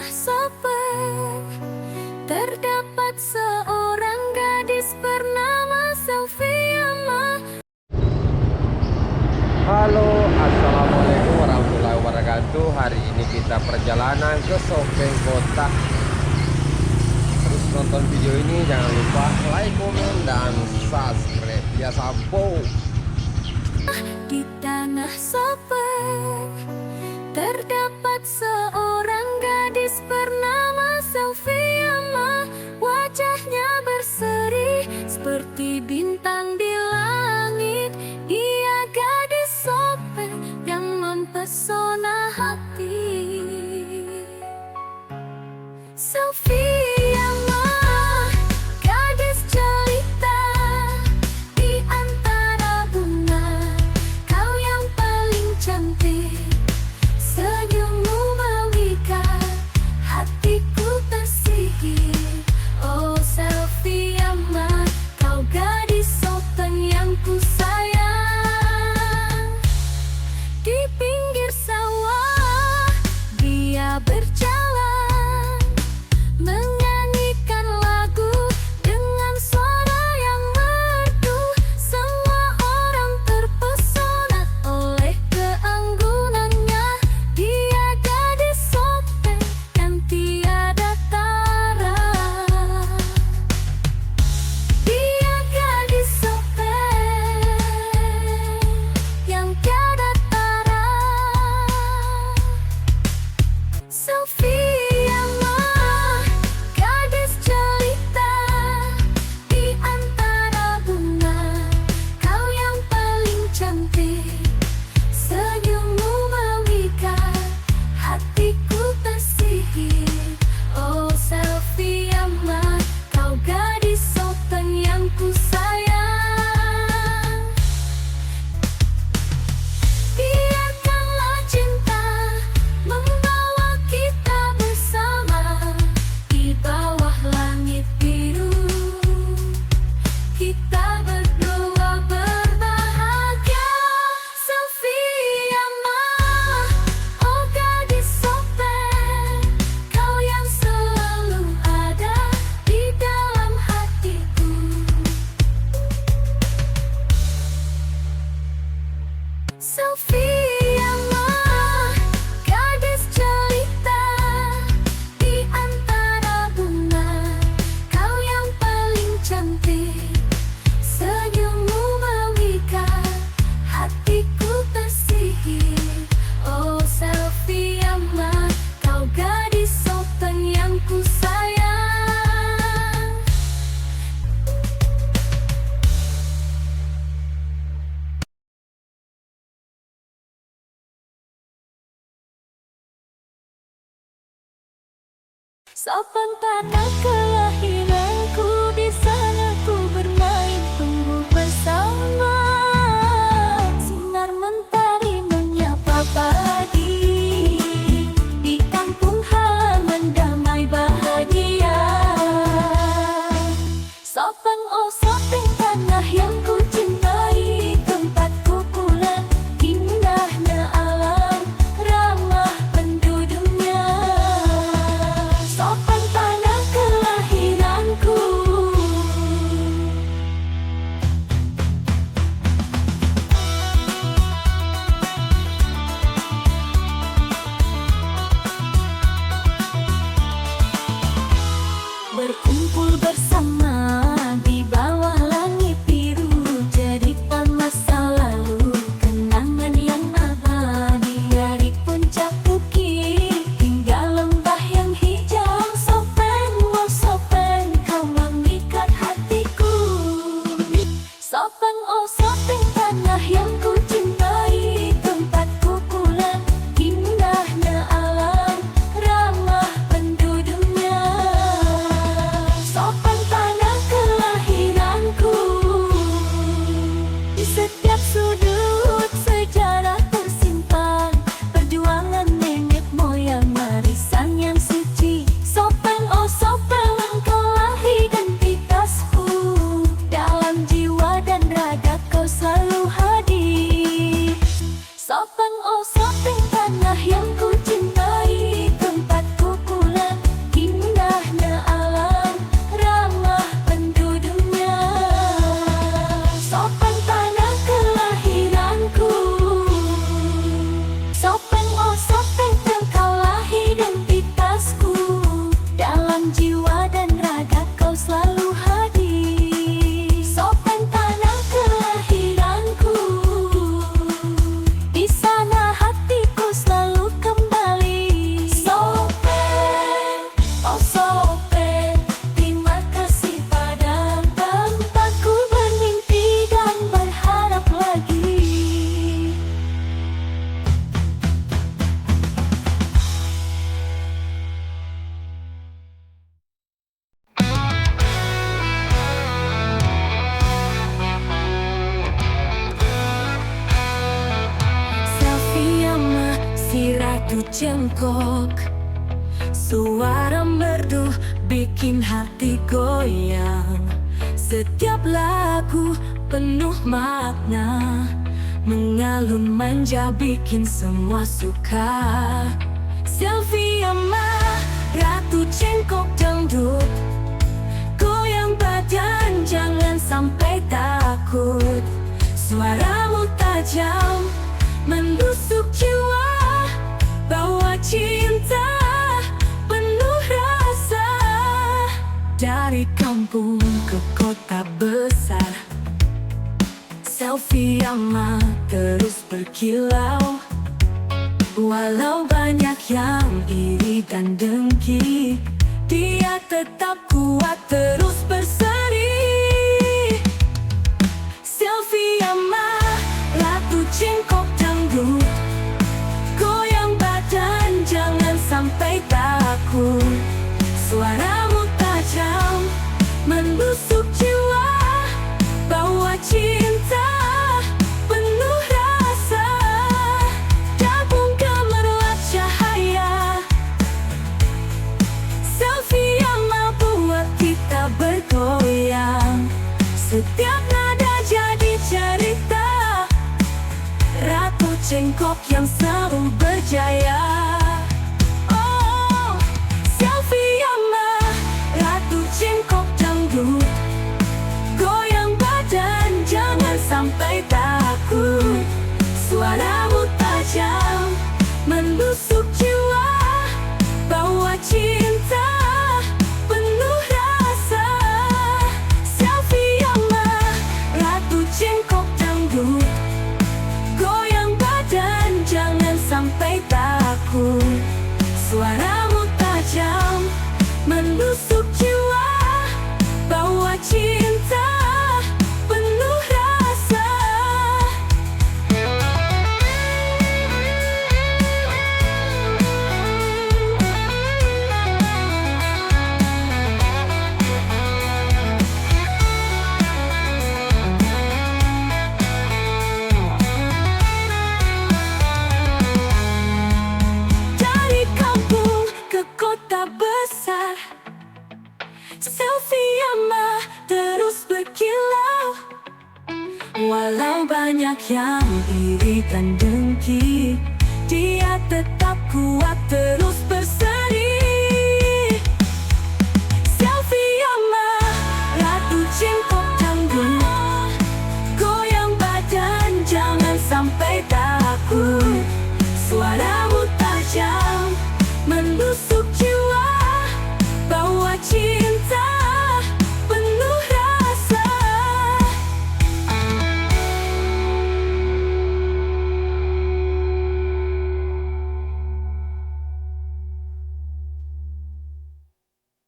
tengah Sopen terdapat seorang gadis bernama Sofia. Halo, assalamualaikum warahmatullahi wabarakatuh. Hari ini kita perjalanan ke Sopeng Kota. Terus nonton video ini jangan lupa like, komen, dan subscribe ya sampo. Di tanah Sopen terdapat seorang gadis bernama Sofia. Wajahnya berseri seperti bintang di langit. Ia gadis Sopen yang mempesona hati. Sofia mah gadis jelita di antara bunga. Kau yang paling cantik, senyummu memikat hatiku tersihir. Oh Sofia mah, kau gadis Sopen yang ku sayang. Di pinggir sawah dia berjalan, menyanyikan lagu dengan suara yang merdu. Semua orang terpesona oleh keanggunannya. Dia gadis Sopen yang tiada tara. Dia gadis Sopen yang tiada tara. Sofia mah gadis jelita di antara bunga. Kau yang paling cantik, senyummu memikat hatiku tersihir. Oh Sofia mah, kau gadis Sopen yang ku sayang. Biarkanlah cinta membawa kita bersama di bawah langit biru. Kita berdua berbahagia. Sofia mah, oh gadis Sopen, kau yang selalu ada di dalam hatiku. Sofia mah gadis jelita di antara bunga. Kau yang paling cantik, senyummu memikat hatiku tersihir. Oh Sofia mah, kau gadis Sopen yang ku sayang. Sopen tanah kelahiranku, di sana ku bermain tumbuh bersama. Sinar mentari menyapa pagi, di kampung halaman damai bahagia. Sopen oh Sopen tanah yang ku cintai, tempatku pulang, indahnya alam, ramah penduduknya. Sopen tanah kelahiranku, Suara merdu bikin hati goyang. Setiap lagu penuh makna, mengalun manja bikin semua suka. Selfie ama Ratu Cengkok Dangdut, goyang badan jangan sampai takut. Suaramu tajam menusuk jiwa, bawa cinta penuh rasa. Dari kampung ke kota besar, selfie ama terus berkilau. Walau banyak yang iri dan dengki, dia tetap kuat terus berseri. Selfie ama Ratu Cengkok Dangdut, goyang badan jangan sampai takut. Suaramu tajam menusuk jiwa, bawa cinta penuh rasa. Dabung gemerlap cahaya, selfie ama buat kita bergoyang. Setiap nada jadi cerita, Ratu Cengkok yang selalu berjaya. Oh, selfie ama Ratu Cengkok Dangdut, goyang badan jangan sampai takut. Suaramu tajam menusuk jiwa, bawa cinta penuh rasa. Selfie ama Ratu Cengkok Dangdut, goyang badan jangan sampai takut. Suaramu tajam menusuk jiwa, bawa cinta penuh rasa. Dari kampung ke kota besar, selfie ama terus berkilau. Walau banyak yang iri dan dengki, dia tetap kuat terus berseri. Selfie ama Ratu Cengkok Dangdut, goyang badan jangan sampai takut. Suaramu tajam menusuk jiwa, bawa cinta penuh rasa.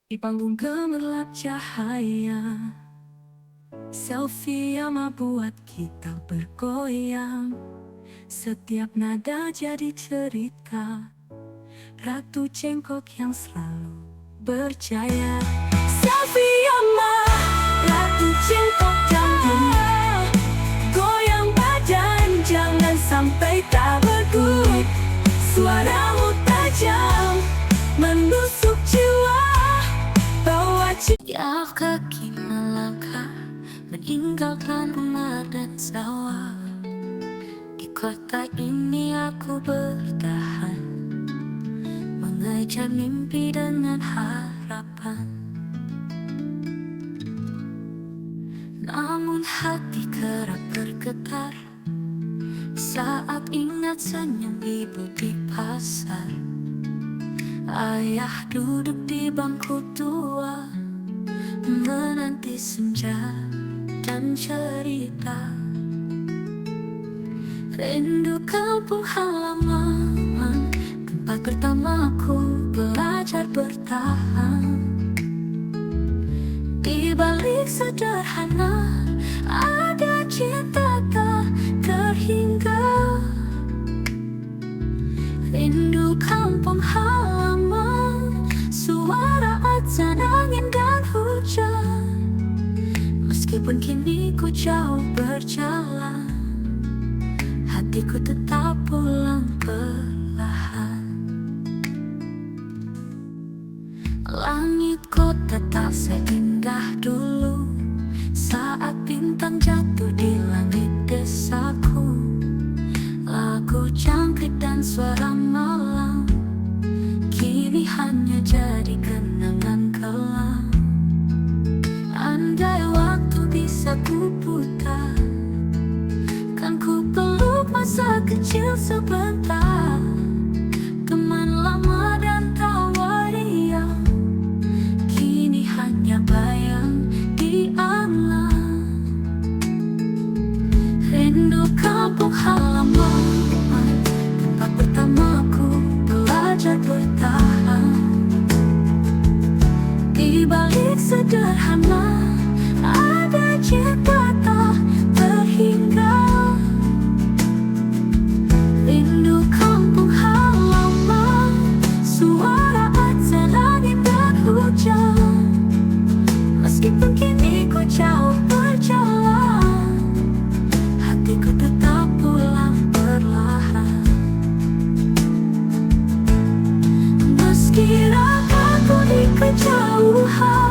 Di panggung gemerlap cahaya, selfie ama buat kita bergoyang. Setiap nada jadi cerita, Ratu Cengkok yang selalu berjaya. Selfie ama Ratu Cengkok Dangdut, goyang badan jangan sampai takut. Suaramu tajam menusuk jiwa, bawa cinta. Setiap kaki melangkah meninggalkan rumah dan sawah. Di kota ini aku bertahan, mengejar mimpi dengan harapan. Namun hati kerap bergetar saat ingat senyum ibu di pasar. Ayah duduk di bangku tua, menanti senja dan cerita. Rindu kampung halaman, tempat pertamaku belajar bertahan. Di balik sederhana ada cinta tak terhingga. Rindu kampung halaman, suara azan, angin dan hujan. Meskipun kini ku jauh berjalan, hatiku tetap pulang perlahan. Langit kota tak seindah dulu saat bintang jatuh di langit desaku. Lagu jangkrik dan suara malam kini hanya jadi kenangan kelam. Andai waktu bisa ku putar, kan ku peluk masa kecil sebentar. Teman lama dan tawa riang kini hanya bayang di angan. Rindu kampung halaman, tempat pertamaku belajar bertahan. Di balik sederhana ada cita tak terhingga. Rindu kampung halaman, suara azan langit dan hujan. Meskipun kini ku jauh berjalan, hatiku tetap pulang perlahan. Meski rasaku di kejauhan,